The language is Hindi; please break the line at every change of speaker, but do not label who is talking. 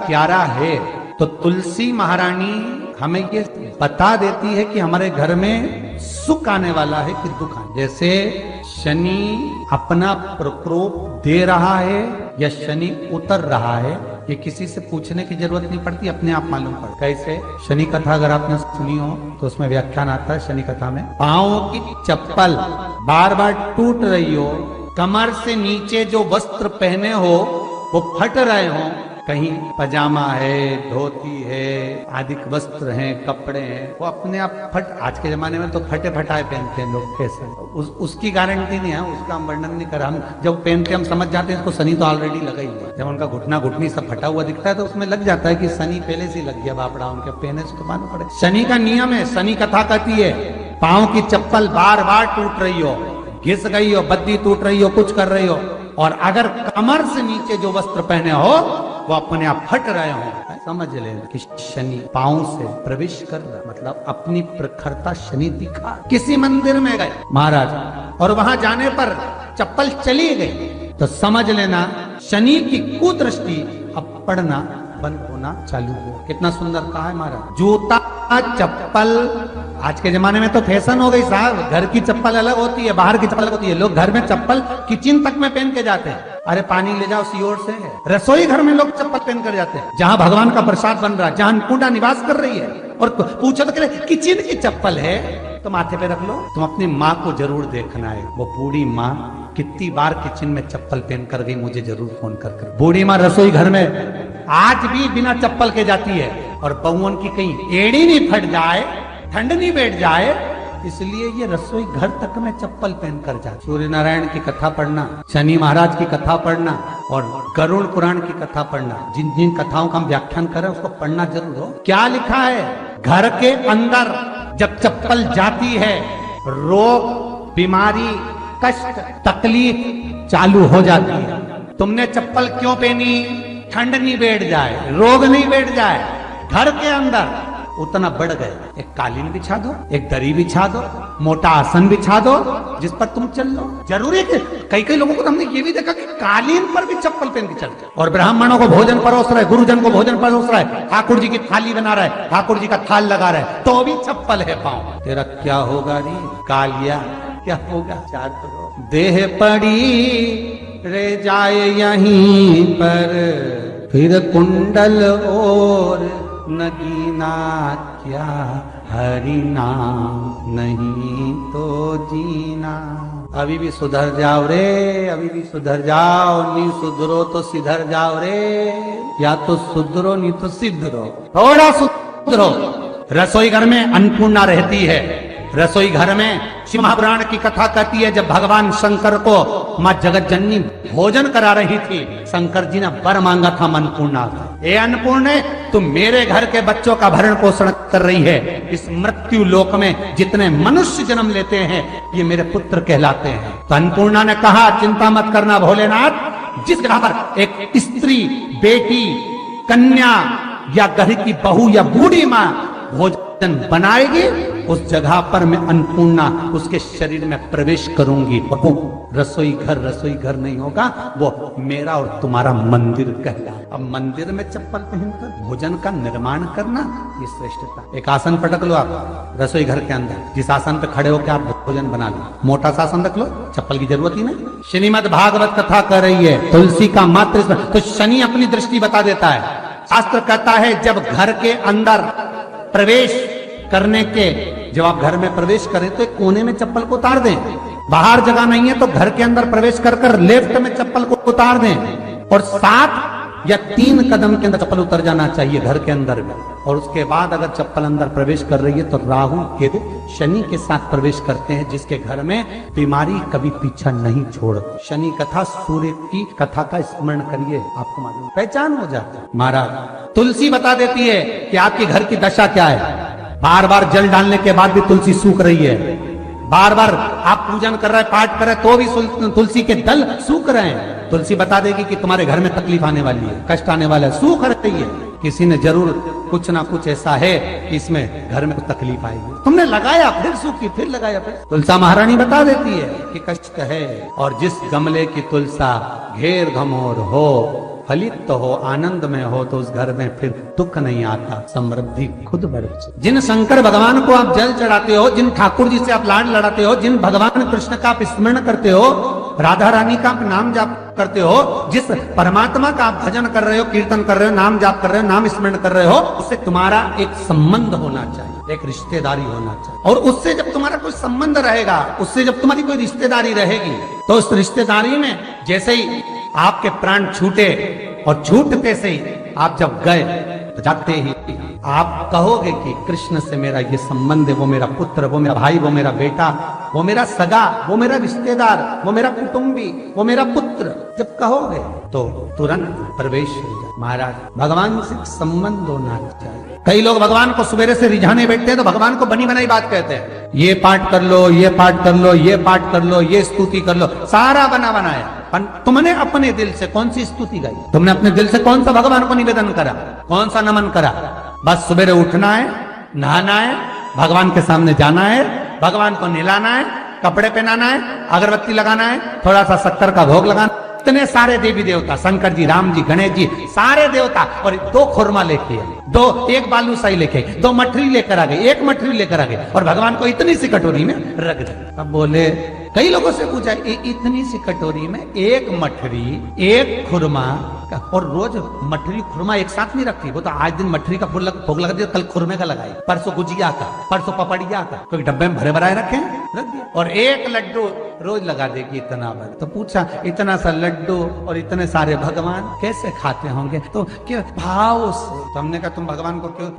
प्यारा है। तो तुलसी महारानी हमें ये बता देती है कि हमारे घर में सुख आने वाला है कि दुख आने। जैसे शनि अपना प्रकोप दे रहा है या शनि उतर रहा है, ये किसी से पूछने की जरूरत नहीं पड़ती, अपने आप मालूम पड़ता। कैसे? शनि कथा अगर आपने सुनी हो तो उसमें व्याख्यान आता है शनि कथा में, पांव की चप्पल बार बार टूट रही हो, कमर से नीचे जो वस्त्र पहने हो वो फट रहे हो, कहीं पजामा है, धोती है, आदि वस्त्र हैं, कपड़े हैं, वो अपने आप फट, आज के जमाने में तो फटे फटाए पहनते हैं लोग, कैसे उसकी गारंटी नहीं है, उसका हम वर्णन नहीं कर। हम जब पहनते हम समझ जाते हैं इसको शनि तो ऑलरेडी लगा ही हुआ। जब उनका घुटना घुटनी सब फटा हुआ दिखता है तो उसमें लग जाता है कि शनि पहले से लग गया बापड़ा, उनके पहने से तो मालूम पड़े। शनि का नियम है, शनि कथा कहती है पांव की चप्पल बार बार टूट रही हो, घिस गई हो, बद्दी टूट रही हो, कुछ कर रही हो, और अगर कमर से नीचे जो वस्त्र पहने हो वो अपने आप फट रहे हो, समझ लेना कि शनि पांव से प्रवेश कर रहा, मतलब अपनी प्रखरता शनि दिखा। किसी मंदिर में गए महाराज और वहां जाने पर चप्पल चली गई तो समझ लेना शनि की कुदृष्टि अब पड़ना बंद होना चालू हो। कितना सुंदर कहा है महाराज। जूता चप्पल आज के जमाने में तो फैशन हो गई साहब, घर की चप्पल अलग होती है, बाहर की चप्पल अलग होती है। लोग घर में चप्पल किचन तक में पहन के जाते हैं, अरे पानी ले जाओ सियोर से। रसोई घर में लोग चप्पल पहन कर जाते हैं, जहां भगवान का प्रसाद बन रहा है, जहां अन्नपूर्णा निवास कर रही है, और पूछो तो कह किचन की चप्पल है तो माथे पे रख लो। तुम अपनी माँ को जरूर देखना है, वो बूढ़ी माँ कितनी बार किचन में चप्पल पहन कर गई, मुझे जरूर फोन कर। बूढ़ी माँ रसोई घर में आज भी बिना चप्पल के जाती है, और बहुओं की कहीं एड़ी नहीं फट जाए, ठंड नहीं बैठ जाए, इसलिए ये रसोई घर तक में चप्पल पहन कर जाए। सूर्य नारायण की कथा पढ़ना, शनि महाराज की कथा पढ़ना और गरुड़ पुराण की कथा पढ़ना, जिन जिन कथाओं का हम व्याख्यान कर रहे हैं उसको पढ़ना जरूर हो। क्या लिखा है? घर के अंदर जब चप्पल जाती है, रोग, बीमारी, कष्ट, तकलीफ चालू हो जाती है। तुमने चप्पल क्यों पहनी? ठंड नहीं बैठ जाए, रोग नहीं बैठ जाए। घर के अंदर उतना बढ़ गए, एक कालीन बिछा दो, एक दरी बिछा दो, मोटा आसन बिछा दो जिस पर तुम चल लो। जरूरी है कि कई कई लोगों को तो हमने ये भी देखा कि कालीन पर भी चप्पल पहन के चलते, और ब्राह्मणों को भोजन परोस रहा है, गुरुजन को भोजन परोस रहा है, ठाकुर जी की थाली बना रहा है, ठाकुर जी का थाल लगा रहा है, तो भी चप्पल है पाँव। तेरा क्या होगा रे कालिया, क्या होगा? चार देह पड़ी रे जाए यहीं पर, फिर कुंडल और नगीना क्या, हरि नाम नहीं तो जीना। अभी भी सुधर जाओ रे, अभी भी सुधर जाओ, नहीं सुधरो तो सिधर जाओ रे, या तो सुधरो नहीं तो सिधरो, थोड़ा सुधरो। रसोई घर में अन्नपूर्णा रहती है, रसोई घर में शिव महापुराण की कथा कहती है जब भगवान शंकर को मां जगत जननी भोजन करा रही थी, शंकर जी ने वर मांगा था अन्नपूर्णा, ए अन्नपूर्णे तुम मेरे घर के बच्चों का भरण पोषण कर रही है, इस मृत्यु लोक में जितने मनुष्य जन्म लेते हैं ये मेरे पुत्र कहलाते हैं। तो अन्नपूर्णा ने कहा चिंता मत करना भोलेनाथ, जिस जगह पर एक स्त्री, बेटी, कन्या या घर की बहू या बूढ़ी माँ भोजन बनाएगी, उस जगह पर मैं अन्नपूर्णा उसके शरीर में प्रवेश करूंगी। वो रसोई घर नहीं होगा, वो मेरा और तुम्हारा मंदिर कहला। अब मंदिर में चप्पल पहनकर भोजन का निर्माण करना ये श्रेष्ठता। एक आसन पटक लो आप रसोई घर के अंदर, जिस आसन पे खड़े होकर आप भोजन बना लो, मोटा सा आसन रख लो, चप्पल की जरूरत ही नहीं। श्रीमद् भागवत कथा कर रही है, तुलसी का मात्र तो शनि अपनी दृष्टि बता देता है। शास्त्र कहता है जब घर के अंदर प्रवेश करने के, जब आप घर में प्रवेश करें तो एक कोने में चप्पल को उतार दें, बाहर जगह नहीं है तो घर के अंदर प्रवेश कर लेफ्ट में चप्पल को उतार दें, और 7 या 3 कदम के अंदर चप्पल उतर जाना चाहिए घर के अंदर में। और उसके बाद अगर चप्पल अंदर प्रवेश कर रही है तो राहु केतु शनि के साथ प्रवेश करते हैं, जिसके घर में बीमारी कभी पीछा नहीं छोड़। शनि कथा, सूर्य की कथा का स्मरण करिए, आपको मालूम पहचान हो जाता है। महाराज तुलसी बता देती है कि आपके घर की दशा क्या है। बार बार जल डालने के बाद भी तुलसी सूख रही है, बार बार आप पूजन कर रहे हैं, पाठ कर रहे हैं तो भी तुलसी के दल सूख रहे हैं। तुलसी बता देगी कि तुम्हारे घर में तकलीफ आने वाली है, कष्ट आने वाला है, सूख रही है, किसी ने जरूर कुछ ना कुछ ऐसा है कि इसमें घर में कुछ तकलीफ आएगी। तुमने लगाया फिर सूखी, फिर लगाया फिर। तुलसा महारानी बता देती है कि कष्ट है, और जिस गमले की तुलसा घेर घमोर हो, फलित तो हो, आनंद में हो, तो उस घर में फिर दुख नहीं आता, समृद्धि खुद बढ़े। जिन शंकर भगवान को आप जल चढ़ाते हो, जिन ठाकुर जी से आप लाड लड़ाते हो, जिन भगवान कृष्ण का आप स्मरण करते हो, राधा रानी का आप नाम जाप करते हो, जिस परमात्मा का आप भजन कर रहे हो, कीर्तन कर रहे हो, नाम जाप कर रहे हो, नाम स्मरण कर रहे हो, उससे तुम्हारा एक संबंध होना चाहिए, एक रिश्तेदारी होना चाहिए। और उससे जब तुम्हारा कोई संबंध रहेगा, उससे जब तुम्हारी कोई रिश्तेदारी रहेगी, तो उस रिश्तेदारी में जैसे ही आपके प्राण छूटे और छूटते से ही आप जब गए, तो जाते ही आप कहोगे कि कृष्ण से मेरा ये संबंध है, वो मेरा पुत्र, वो मेरा भाई, वो मेरा बेटा, वो मेरा सगा, वो मेरा रिश्तेदार, वो मेरा कुटुंबी, वो मेरा पुत्र, जब कहोगे तो तुरंत प्रवेश हो जाए। महाराज, भगवान से संबंध होना चाहिए। कई लोग भगवान को सवेरे से रिझाने बैठते हैं, तो भगवान को बनी बनाई बात कहते हैं, ये पाठ कर लो, ये पाठ कर लो, ये पाठ कर लो, ये स्तुति कर लो, सारा बना बनाया। तुमने अपने दिल से कौन सी स्तुति गाई? तुमने अपने दिल से कौन सा भगवान को निवेदन करा, कौन सा नमन करा? बस सवेरे उठना है, नहाना है, भगवान के सामने जाना है, भगवान को नहलाना है, कपड़े पहनाना है, अगरबत्ती लगाना है, थोड़ा सा शक्कर का भोग लगाना। इतने सारे देवी देवता, शंकर जी, राम जी, गणेश जी, सारे देवता, और 2 खुरमा लेके आए, 1 बालूशाही लेके, 2 मठरी लेकर आ गए, 1 मठरी लेकर आ गए, और भगवान को इतनी सी कटोरी में रख दिया। अब बोले, कई लोगों से पूछा, इतनी सी कटोरी में 1 मठरी, 1 खुरमा, और रोज मठरी खुरमा एक साथ नहीं रखती, वो तो आज दिन मठरी का भोग लगा दिया, कल खुरमे का लगाई, परसों गुजिया का, परसों पपड़िया का, कोई डब्बे में भरे भराए रखे रख दिया, और 1 लड्डू रोज लगा देगी इतना भर। तो पूछा, इतना सा लड्डू और इतने सारे भगवान कैसे खाते होंगे? तो क्या भाव से? तो हमने कहा, तुम भगवान को क्यों